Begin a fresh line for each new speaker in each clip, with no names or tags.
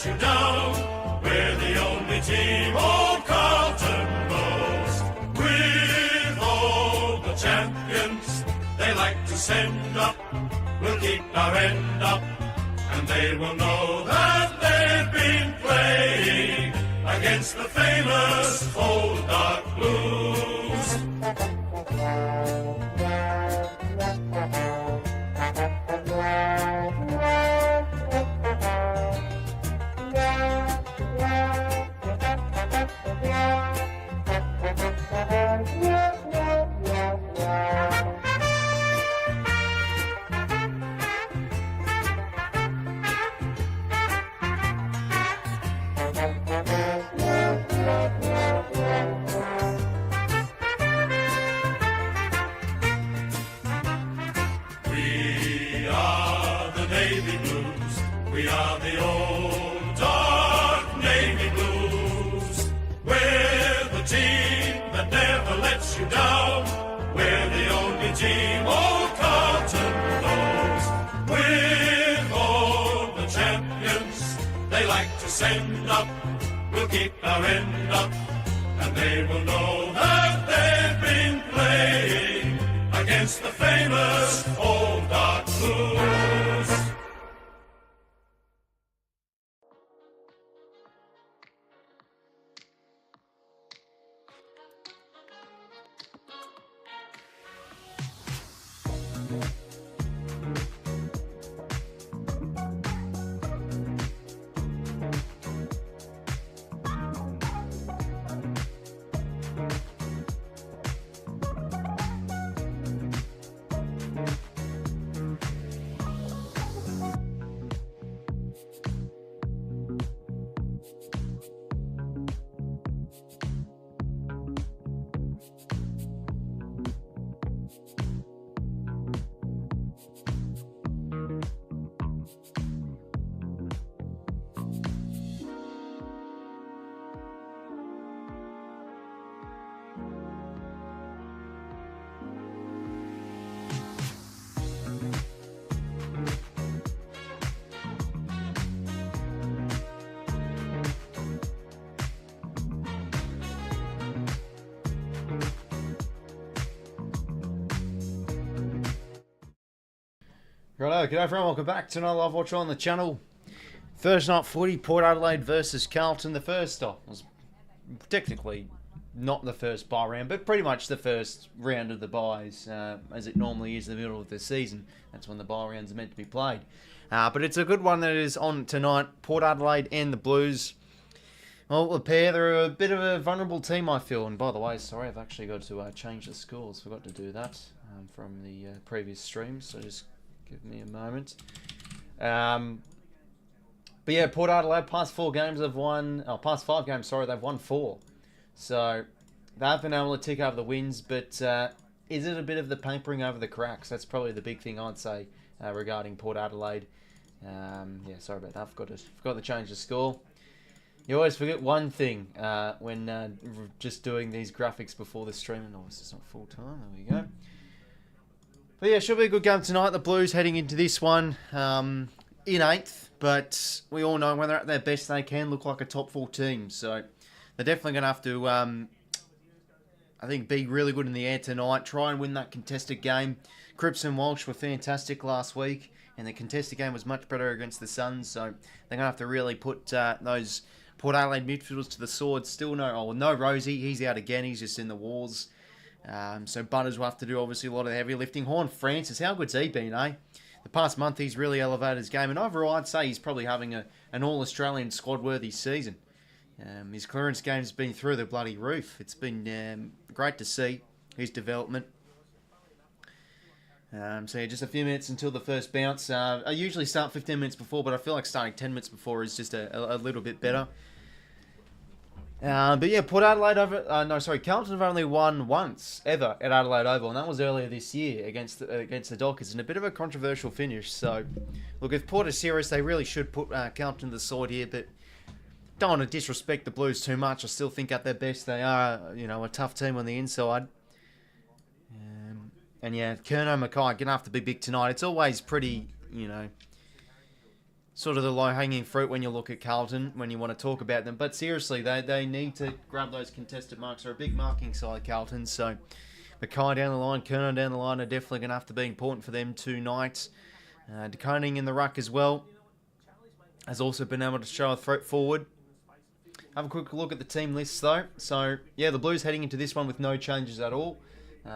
lets you down. We're the only team old Carlton knows. With all the champions they like to send up, we'll keep our end up, and they will know that they've been playing against the famous old dark blues. We are the old dark navy blues. We're the team that never lets you down. We're the only team old Carlton knows. With all the champions they like to send up, we'll keep our end up, and they will know that they've been playing against the famous old dark blues.
Righto, g'day everyone, welcome back to another live watch on the channel. Thursday night footy, Port Adelaide versus Carlton. The first stop was technically not the first bye round, but pretty much the first round of the byes, as it normally is in the middle of the season. That's when the bye rounds are meant to be played. But it's a good one that is on tonight, Port Adelaide and the Blues. Well, the pair, they're a bit of a vulnerable team, I feel. And by the way, sorry, I've actually got to change the scores. Forgot to do that from the previous stream, so just give me a moment. But yeah, Port Adelaide, past 4 games they've won, past 5 games, sorry, they've won 4. So they've been able to tick over the wins, but is it a bit of the pampering over the cracks? That's probably the big thing I'd say regarding Port Adelaide. Yeah, sorry about that, forgot to change the score. You always forget one thing when just doing these graphics before the stream. Oh, this is not full time, there we go. But yeah, should be a good game tonight. The Blues heading into this one in 8th, but we all know when they're at their best, they can look like a top 4 team. So they're definitely going to have to, I think, be really good in the air tonight. Try and win that contested game. Cripps and Walsh were fantastic last week, and the contested game was much better against the Suns. So they're going to have to really put those Port Adelaide midfielders to the sword. Still no Rosie. He's out again. He's just in the walls. So Butters will have to do, obviously, a lot of the heavy lifting. Horn Francis, how good's he been, eh? The past month, he's really elevated his game. And overall, I'd say he's probably having an All-Australian squad-worthy season. His clearance game's been through the bloody roof. It's been great to see his development. So yeah, just a few minutes until the first bounce. I usually start 15 minutes before, but I feel like starting 10 minutes before is just a little bit better. But yeah, Port Adelaide Carlton have only won once ever at Adelaide Oval, and that was earlier this year against the Dockers, and a bit of a controversial finish. So, look, if Port are serious, they really should put Carlton to the sword here, but don't want to disrespect the Blues too much. I still think at their best they are, a tough team on the inside. And yeah, 𝐚𝐿 𝐎𝐿𝐿 going to have to be big tonight. It's always pretty, sort of the low-hanging fruit when you look at Carlton, when you want to talk about them. But seriously, they need to grab those contested marks. They're a big marking side, Carlton. So Macca down the line, 𝐼𝐻𝐿 down the line are definitely going to have to be important for them tonight. 𝐷e Koning in the ruck as well has also been able to show a threat forward. Have a quick look at the team lists though. So yeah, the Blues heading into this one with no changes at all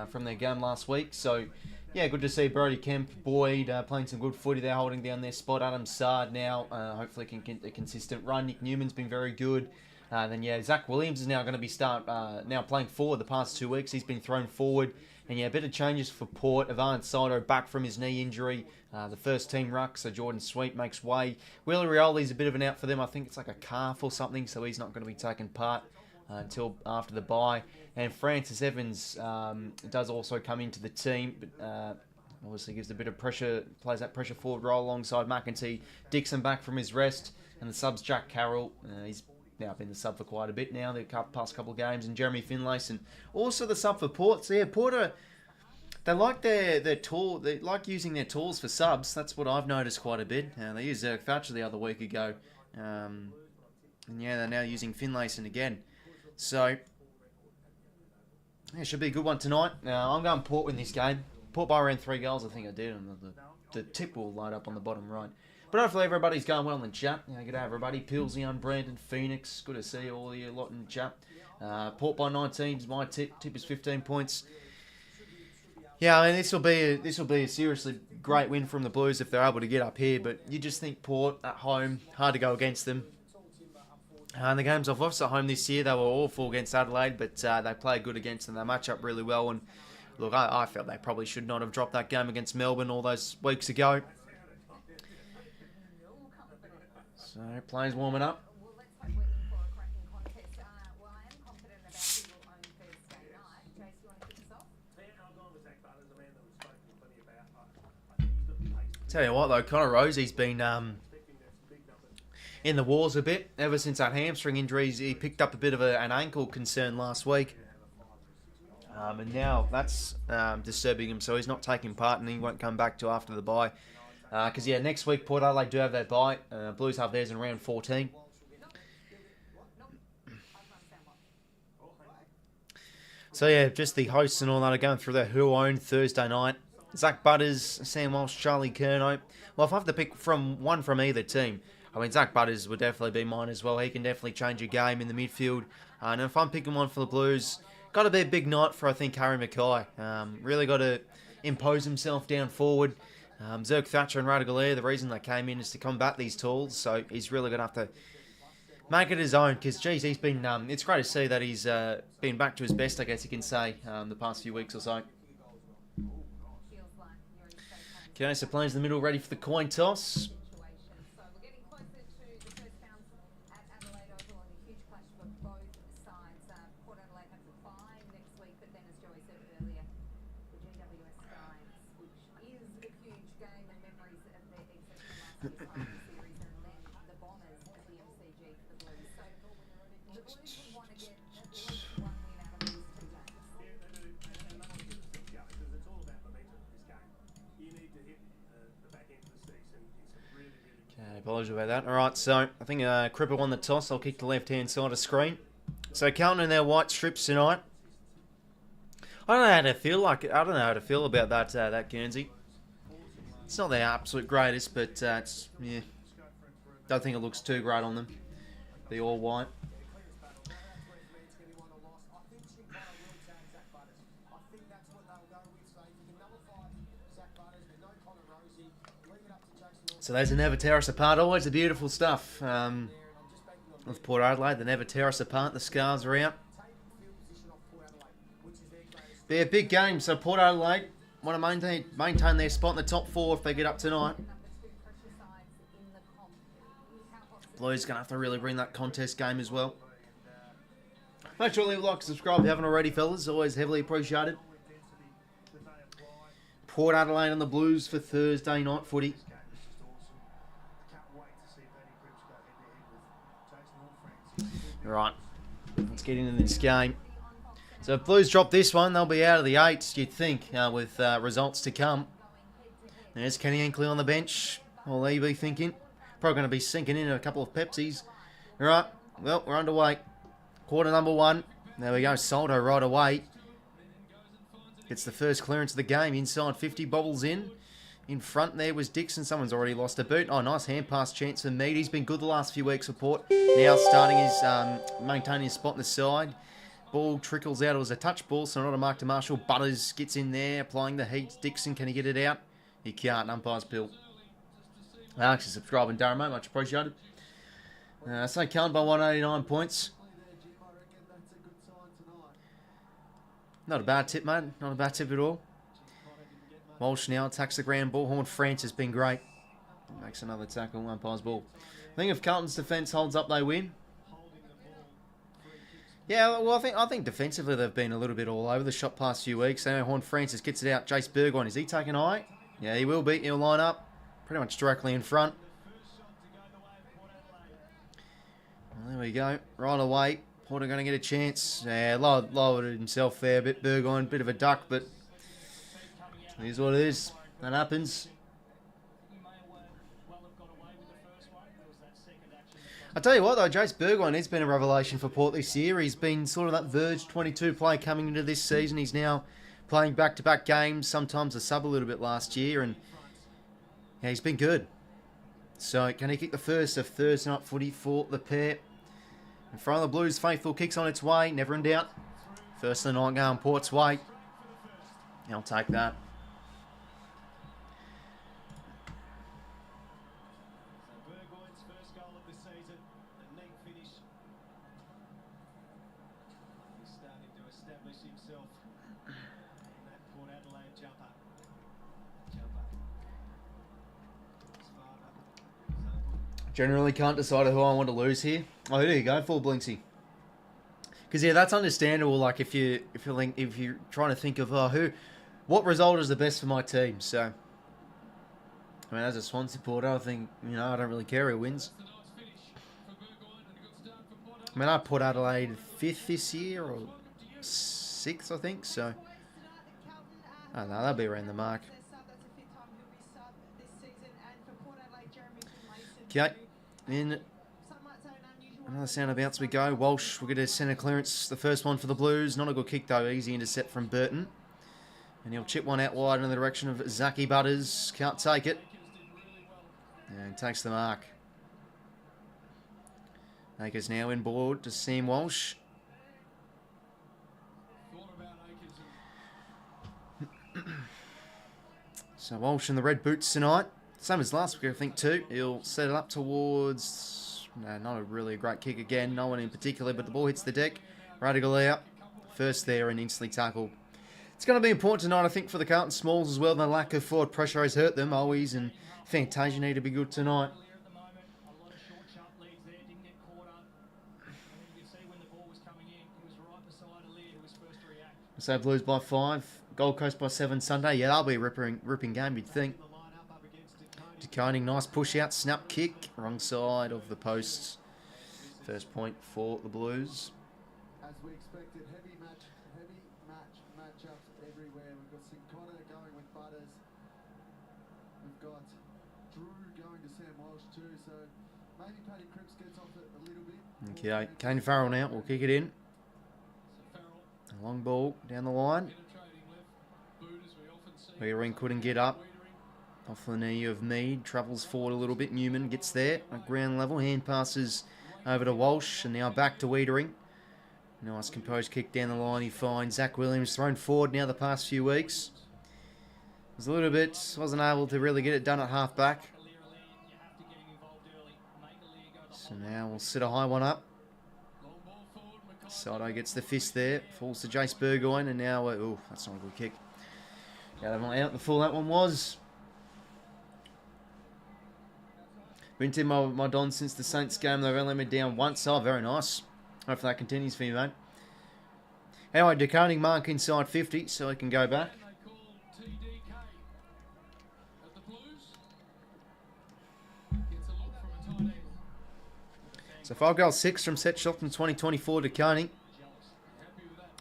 from their game last week. So yeah, good to see Brodie Kemp, Boyd playing some good footy. They're holding down their spot. Adam Sard now hopefully can get a consistent run. Nick Newman's been very good. Then yeah, Zach Williams is now going to be now playing forward the past 2 weeks. He's been thrown forward. And yeah, a bit of changes for Port. Sidor back from his knee injury. The first team ruck, so Jordan Sweet makes way. Wheeler Rioli's a bit of an out for them. I think it's like a calf or something, so he's not going to be taking part until after the bye. And Francis Evans does also come into the team, but obviously gives a bit of pressure, plays that pressure forward role alongside McEntee. Dixon back from his rest, and the subs Jack Carroll. He's now been the sub for quite a bit now, the past couple of games, and Jeremy Finlayson also the sub for Port. So yeah, Port they like their tool. They like using their tools for subs. That's what I've noticed quite a bit. They used 𝐓𝐻𝐿 the other week ago, and yeah, they're now using Finlayson again. So yeah, it should be a good one tonight. I'm going Port win this game. Port by around 3 goals, I think I did, and the tip will light up on the bottom right. But hopefully everybody's going well in chat. Good day, everybody. Pilsy, Brandon, Phoenix. Good to see all of you lot in chat. Port by 19 is my tip. Tip is 15 points. Yeah, I mean, this will be a seriously great win from the Blues if they're able to get up here. But you just think Port at home, hard to go against them. And the games I've watched at home this year, they were awful against Adelaide, but they played good against them. They match up really well. And look, I felt they probably should not have dropped that game against Melbourne all those weeks ago. So, players warming up. Tell you what though, 𝐼𝐻𝐿 been in the wars a bit ever since that hamstring injury. He picked up a bit of an ankle concern last week. And now that's disturbing him, so he's not taking part and he won't come back till after the bye. Because, yeah, next week Port Adelaide do have their bye. Blues have theirs in round 14. So, yeah, just the hosts and all that are going through their Who Owned Thursday night. Zach Butters, Sam Walsh, Charlie Curnow. Well, if I have to pick one from either team, I mean, Zach Butters would definitely be mine as well. He can definitely change a game in the midfield. And if I'm picking one for the Blues, got to be a big night for, I think, Harry Mackay. Really got to impose himself down forward. 𝐸𝐻𝐿 and 𝘬𝐸, the reason they came in is to combat these tools, so he's really going to have to make it his own, because, geez, he's been, it's great to see that he's been back to his best, I guess you can say, the past few weeks or so. Okay, so players in the middle ready for the coin toss. Apologies about that. Alright, so I think 𝐶𝐶 won the toss. I'll kick the left-hand side of screen. So Carlton in their white strips tonight. I don't know how to feel about that Guernsey. It's not their absolute greatest, but it's, yeah, don't think it looks too great on them. The all white. So those are never tear us apart. Always the beautiful stuff. With Port Adelaide, they never tear us apart. The scars are out. They're a big game. So Port Adelaide want to maintain their spot in the top 4 if they get up tonight. Blues going to have to really bring that contest game as well. Make sure you leave a like and subscribe if you haven't already, fellas. Always heavily appreciated. Port Adelaide and the Blues for Thursday night footy. Right, let's get into this game. So if Blues drop this one, they'll be out of the 8s, you'd think, with results to come. There's Kane Horn on the bench. What will he be thinking? Probably going to be sinking in a couple of Pepsis. All right, well, we're underway. Quarter number 1. There we go, Sidor right away. Gets the first clearance of the game. Inside 50, bobbles in. In front there was Dixon. Someone's already lost a boot. Oh, nice hand pass chance for Mead. He's been good the last few weeks for Port. Now starting his, maintaining his spot on the side. Ball trickles out. It was a touch ball, so not a mark to Marshall. Butters gets in there, applying the heat. Dixon, can he get it out? He can't. Umpire's pill. Actually, subscribe and Darren, mate. Much appreciated. So Carlton by 189 points. Not a bad tip, mate. Not a bad tip at all. Walsh now attacks the ground ball. Horn France has been great. Makes another tackle. Umpire's ball. I think if Carlton's defence holds up, they win. Yeah, well, I think defensively they've been a little bit all over the shop past few weeks. So Horn Francis gets it out. 𝐼𝐴 𝐵𝗏. Is he taking high? Yeah, he will be. He'll line up pretty much directly in front. Well, there we go. Right away. Porter going to get a chance. Yeah, lowered it himself there. A bit 𝐵𝗏, bit of a duck, but it is what it is. That happens. I tell you what though, Joice 𝗵𝗏 has been a revelation for Port this year. He's been sort of that verge 22 play coming into this season. He's now playing back-to-back games, sometimes a sub a little bit last year, and yeah, he's been good. So can he kick the first of Thursday night footy for the pair? In front of the Blues, Faithful kicks on its way, never in doubt. First of the night going Port's way. I'll take that. Generally can't decide who I want to lose here. Oh, there you go, full 𝐵𝗏𝗠𝐶𝐶. Because yeah, that's understandable. Like if you're trying to think of what result is the best for my team. So I mean, as a 𝐬𝐶𝐶 supporter, I think I don't really care who wins. I mean, I put Adelaide 5th this year or 6th, I think. So I don't know, that'll be around the mark. Okay. In another sound of bounce we go. Walsh, we'll get a centre clearance. The first one for the Blues. Not a good kick though. Easy intercept from Burton. And he'll chip one out wide in the direction of 𝐼𝐴 𝐵𝗏𝗏. Can't take it. And takes the mark. Akers now in board to Sam Walsh. So Walsh in the red boots tonight. Same as last week, I think, too. He'll set it up towards... No, not a really great kick again. No one in particular, but the ball hits the deck. Radical out. First there and instantly tackled. It's going to be important tonight, I think, for the Carlton Smalls as well. The lack of forward pressure has hurt them. 𝐼𝐴 and Fantasia need to be good tonight. So Blues by 5. Gold Coast by 7 Sunday. Yeah, that'll be a ripping game, you'd think. 𝐷𝐿, nice push out, snap kick, wrong side of the posts. First point for the Blues.
As we expected, heavy matchups everywhere. We've got 𝐵𝐶𝐞 going with Butters. We've got Drew going to Sam Walsh too. So maybe Paddy Cripps gets off it a little bit.
Okay, Kane Farrell now. We'll kick it in. A long ball down the line. 𝐵𝗏𝗏 couldn't get up. Off the knee of Mead, travels forward a little bit. Newman gets there at ground level. Hand passes over to Walsh and now back to 𝐻𝐻𝐿𝐻. Nice composed kick down the line. He finds 𝐸 Williams thrown forward now the past few weeks. Was a little bit, wasn't able to really get it done at half back. So now we'll sit a high one up. Sidor gets the fist there, falls to Joice 𝗵𝗏𝗏 and now, oh, that's not a good kick. Got him out the full that one was. Been to my Don since the Saints game. They've only been down once. Oh, very nice. Hopefully that continues for you, mate. Anyway, 𝐷𝐿 mark inside 50, so he can go back. So 5 goals 6 from set shot in 2024 𝐷𝐿.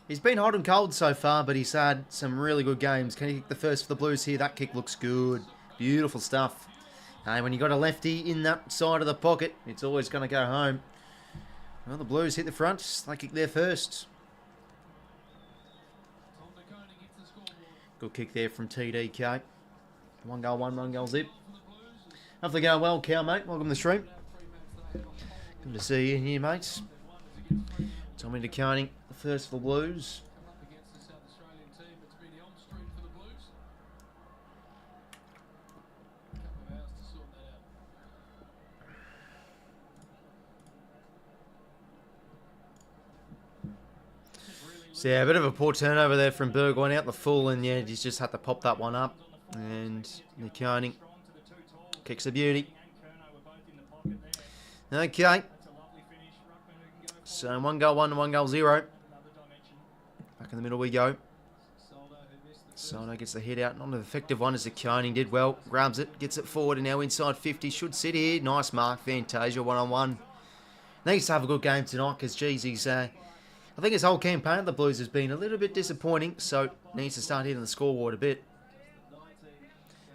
He's been hot and cold so far, but he's had some really good games. Can he kick the first for the Blues here? That kick looks good. Beautiful stuff. Hey, when you got a lefty in that side of the pocket, it's always going to go home. Well, the Blues hit the front. They kick there first. Good kick there from TDK. 1 goal, 1 goal zip. Hopefully going well, Cow, mate. Welcome to the stream. Good to see you here, mates. Tommy 𝐷𝐿, the first for the Blues. So yeah, a bit of a poor turnover there from Burgoyne out the full, and yeah, he's just had to pop that one up. And 𝐷𝐿 kicks a beauty. Okay. So 1 goal 1 and 1 goal 0. Back in the middle we go. Sidor gets the head out. Not an effective one as 𝐷𝐿 did well. Grabs it, gets it forward, and now inside 50. Should sit here. Nice mark, 𝐵𝐴ntasia 1-on-1. Needs to have a good game tonight because, geez, he's... I think his whole campaign at the Blues has been a little bit disappointing, so needs to start hitting the scoreboard a bit.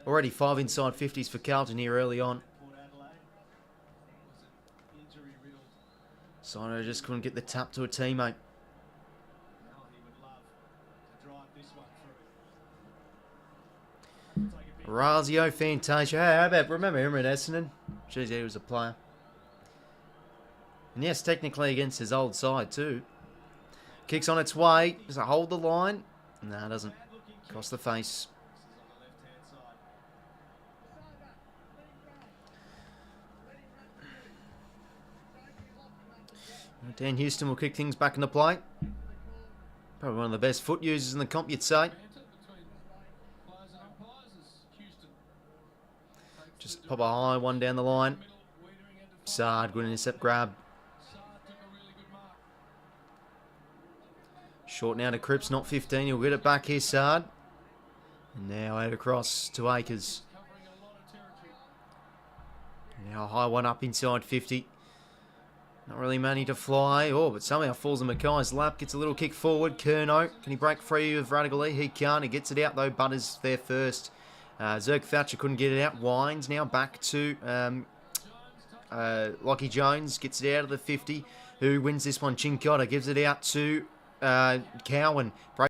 Already 5 inside 50s for Carlton here early on. Sidor just couldn't get the tap to a teammate. 𝐴ntasia. Hey, how about, remember him at Essendon? Jeez, he was a player. And yes, technically against his old side too. Kicks on its way. Does it hold the line? No, it doesn't. Across the face. Dan Houston will kick things back into play. Probably one of the best foot users in the comp, you'd say. Just pop a high one down the line. Sard, good intercept grab. Short now to 𝐓𝐿, not 15. He'll get it back here, Sard. And now out across to Acres. Now a high one up inside 50. Not really managing to fly. Oh, but somehow falls in Mackay's lap. Gets a little kick forward. 𝐵𝐿. Can he break free of Radically? He can't. He gets it out though. Butters there first. 𝐓𝐴t𝐻𝐿 couldn't get it out. Wines now back to Lockie Jones. Gets it out of the 50. Who wins this one? Chincotta gives it out to Cowan.